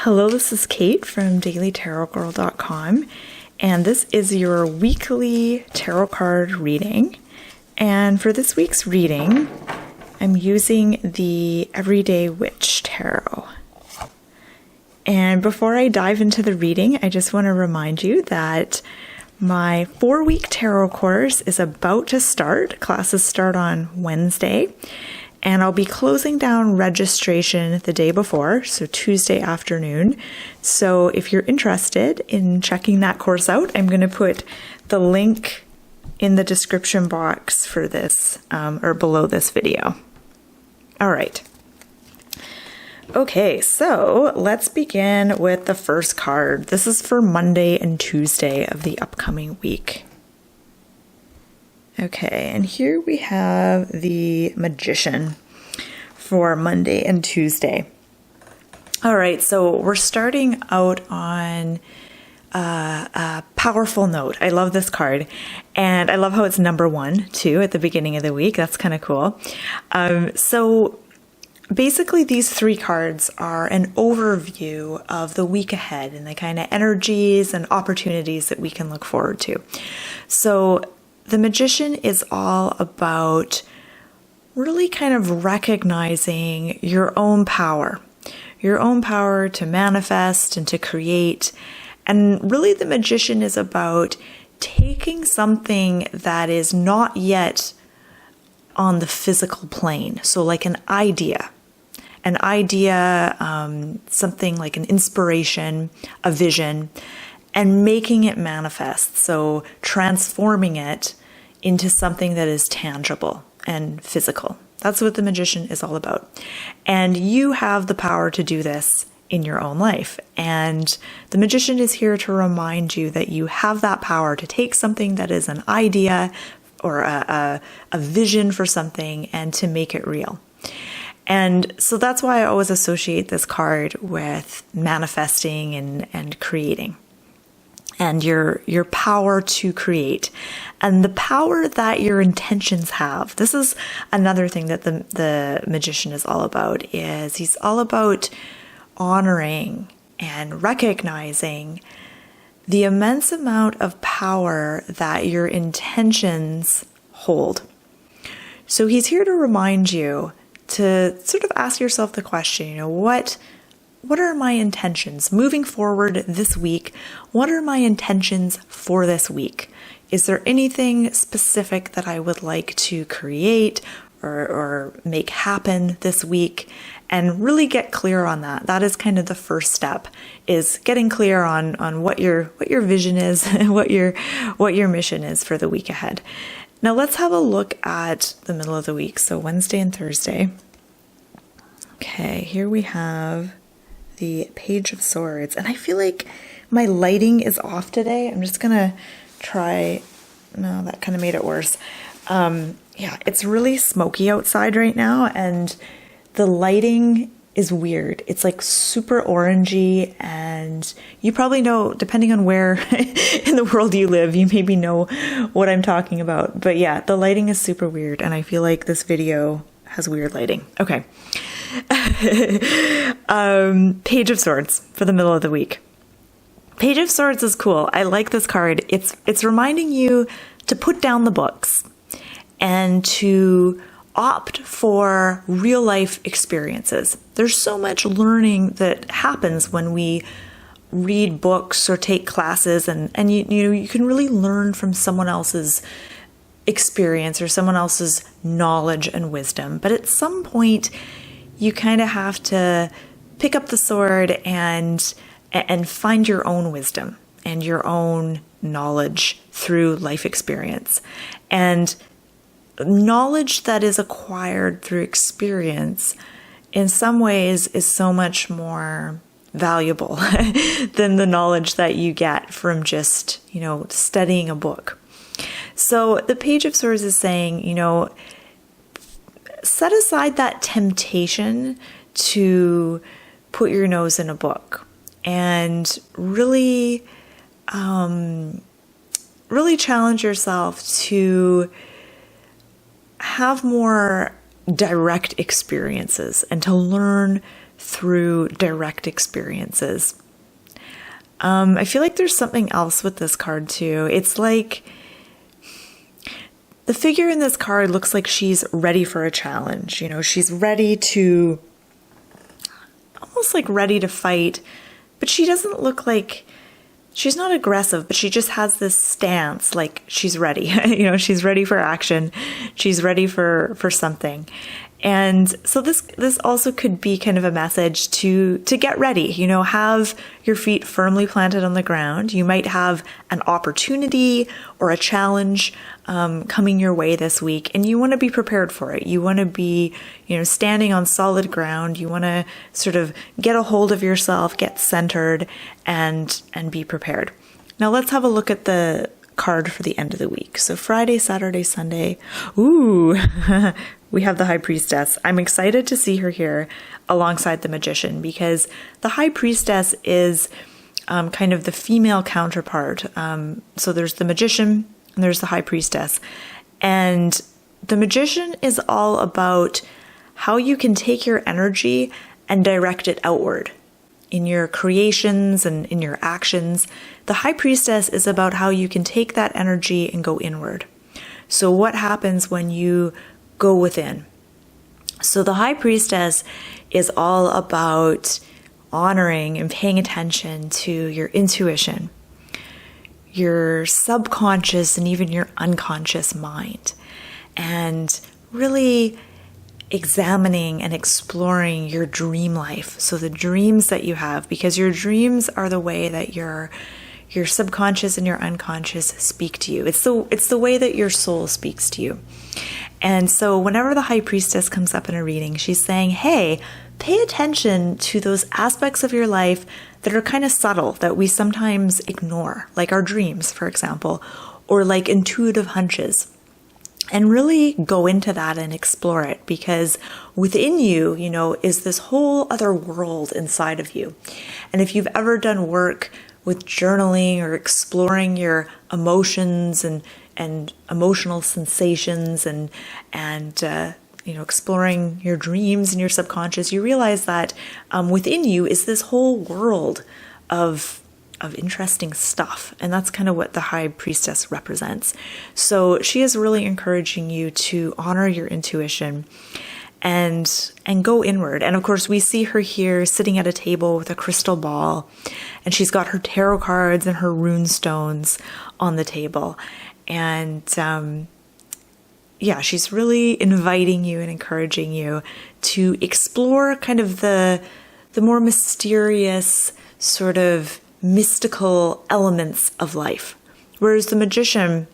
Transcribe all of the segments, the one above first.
Hello, this is Kate from dailytarotgirl.com, and this is your weekly tarot card reading. And for this week's reading, I'm using the Everyday Witch Tarot. And before I dive into the reading, I just want to remind you that my 4-week tarot course is about to start. Classes start on Wednesday. And I'll be closing down registration the day before, so Tuesday afternoon. So if you're interested in checking that course out, I'm going to put the link in the description box for this, or below this video. All right. Okay, so let's begin with the first card. This is for Monday and Tuesday of the upcoming week. Okay, and here we have the Magician for Monday and Tuesday. All right, so we're starting out on a powerful note. I love this card, and I love how it's number 1 too at the beginning of the week. That's kind of cool. So basically, these 3 cards are an overview of the week ahead and the kind of energies and opportunities that we can look forward to. So the Magician is all about really kind of recognizing your own power to manifest and to create. And really the Magician is about taking something that is not yet on the physical plane. So like an idea, something like an inspiration, a vision, and making it manifest. So transforming it into something that is tangible and physical. That's what the Magician is all about. And you have the power to do this in your own life. And the Magician is here to remind you that you have that power to take something that is an idea or a vision for something and to make it real. And so that's why I always associate this card with manifesting and creating. And your power to create, and the power that your intentions have. This is another thing that the Magician is all about. Is he's all about honoring and recognizing the immense amount of power that your intentions hold. So he's here to remind you to sort of ask yourself the question, what are my intentions moving forward this week? What are my intentions for this week? Is there anything specific that I would like to create or make happen this week? And really get clear on that. That is kind of the first step, is getting clear on what your vision is and what your mission is for the week ahead. Now let's have a look at the middle of the week. So Wednesday and Thursday. Okay, here we have the Page of Swords, and I feel like my lighting is off today. I'm just gonna try. No, that kind of made it worse. Yeah, it's really smoky outside right now, and the lighting is weird. It's like super orangey, and you probably know, depending on where in the world you live, you maybe know what I'm talking about. But yeah, the lighting is super weird, and I feel like this video has weird lighting. Okay. Page of Swords for the middle of the week. Page of Swords is cool. I like this card. It's reminding you to put down the books and to opt for real life experiences. There's so much learning that happens when we read books or take classes, and you can really learn from someone else's experience or someone else's knowledge and wisdom. But at some point, you kind of have to pick up the sword and find your own wisdom and your own knowledge through life experience. And knowledge that is acquired through experience in some ways is so much more valuable than the knowledge that you get from just, studying a book. So the Page of Swords is saying, set aside that temptation to put your nose in a book and really challenge yourself to have more direct experiences and to learn through direct experiences. I feel like there's something else with this card too. It's like the figure in this card looks like she's ready for a challenge. You know, she's ready to, almost like ready to fight, but she doesn't look like, she's not aggressive, but she just has this stance like she's ready. You know, she's ready for action. She's ready for something. And so this also could be kind of a message to get ready, you know, have your feet firmly planted on the ground. You might have an opportunity or a challenge coming your way this week, and you want to be prepared for it. You want to be, you know, standing on solid ground. You want to sort of get a hold of yourself, get centered, and be prepared. Now let's have a look at the card for the end of the week. So Friday, Saturday, Sunday. Ooh, we have the High Priestess. I'm excited to see her here alongside the Magician, because the High Priestess is kind of the female counterpart. So there's the Magician and there's the High Priestess. And the Magician is all about how you can take your energy and direct it outward in your creations and in your actions. The High Priestess is about how you can take that energy and go inward. So what happens when you go within? So the High Priestess is all about honoring and paying attention to your intuition, your subconscious and even your unconscious mind, and really examining and exploring your dream life. So the dreams that you have, because your dreams are the way that your subconscious and your unconscious speak to you. It's the way that your soul speaks to you. And so whenever the High Priestess comes up in a reading, she's saying, hey, pay attention to those aspects of your life that are kind of subtle, that we sometimes ignore, like our dreams, for example, or like intuitive hunches. And really go into that and explore it, because within you, you know, is this whole other world inside of you. And if you've ever done work with journaling or exploring your emotions and emotional sensations and you know, exploring your dreams and your subconscious, you realize that within you is this whole world of interesting stuff. And that's kind of what the High Priestess represents. So she is really encouraging you to honor your intuition and go inward. And of course, we see her here sitting at a table with a crystal ball, and she's got her tarot cards and her rune stones on the table. And yeah, she's really inviting you and encouraging you to explore kind of the more mysterious, sort of mystical elements of life. Whereas the Magician,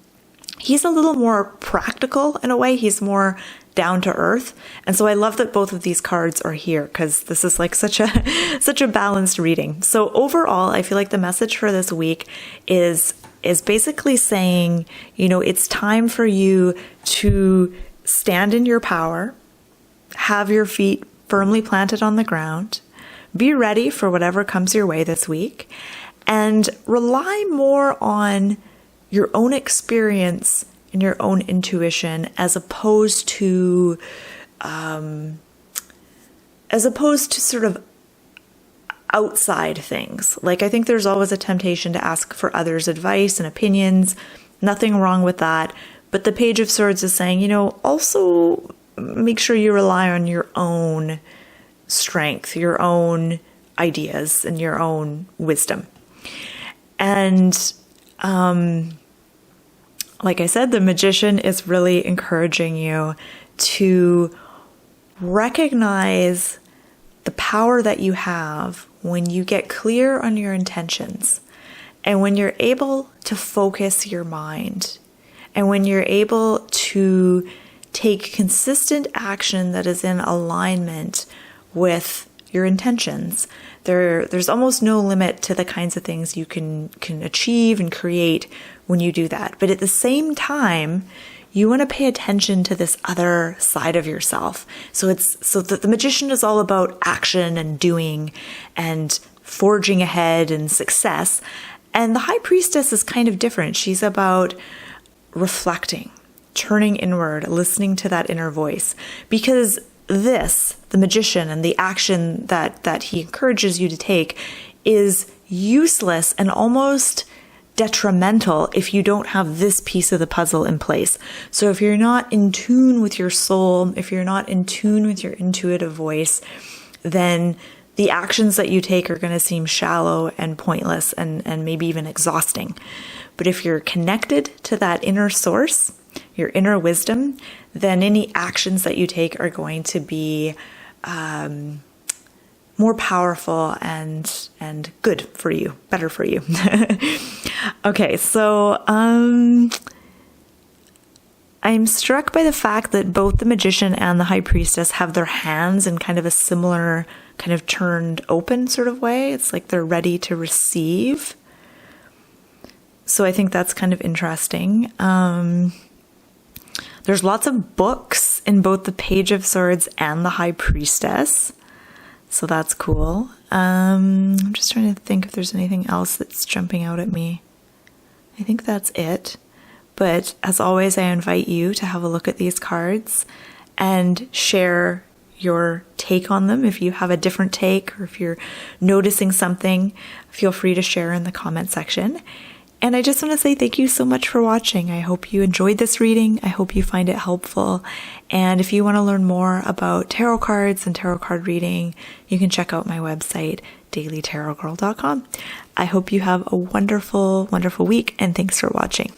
he's a little more practical in a way. He's more down to earth. And so I love that both of these cards are here, because this is like such a balanced reading. So overall, I feel like the message for this week is basically saying, you know, it's time for you to stand in your power, have your feet firmly planted on the ground, be ready for whatever comes your way this week, and rely more on your own experience and your own intuition as opposed to sort of outside things. Like, I think there's always a temptation to ask for others' advice and opinions. Nothing wrong with that. But the Page of Swords is saying, you know, also make sure you rely on your own strength, your own ideas, and your own wisdom. And like I said, the Magician is really encouraging you to recognize the power that you have when you get clear on your intentions, and when you're able to focus your mind, and when you're able to take consistent action that is in alignment with your intentions. There's almost no limit to the kinds of things you can achieve and create when you do that. But at the same time, you want to pay attention to this other side of yourself. So the Magician is all about action and doing and forging ahead and success. And the High Priestess is kind of different. She's about reflecting, turning inward, listening to that inner voice. Because this, the magician, and the action that he encourages you to take is useless and almost detrimental if you don't have this piece of the puzzle in place. So if you're not in tune with your soul, if you're not in tune with your intuitive voice, then the actions that you take are going to seem shallow and pointless and maybe even exhausting. But if you're connected to that inner source, your inner wisdom, then any actions that you take are going to be more powerful and good for you, better for you. Okay, so I'm struck by the fact that both the magician and the high priestess have their hands in kind of a similar kind of turned open sort of way. It's like they're ready to receive. So I think that's kind of interesting. There's lots of books in both the Page of Swords and the High Priestess. So that's cool. I'm just trying to think if there's anything else that's jumping out at me. I think that's it. But as always, I invite you to have a look at these cards and share your take on them. If you have a different take or if you're noticing something, feel free to share in the comment section. And I just want to say thank you so much for watching. I hope you enjoyed this reading. I hope you find it helpful. And if you want to learn more about tarot cards and tarot card reading, you can check out my website, dailytarotgirl.com. I hope you have a wonderful, wonderful week, and thanks for watching.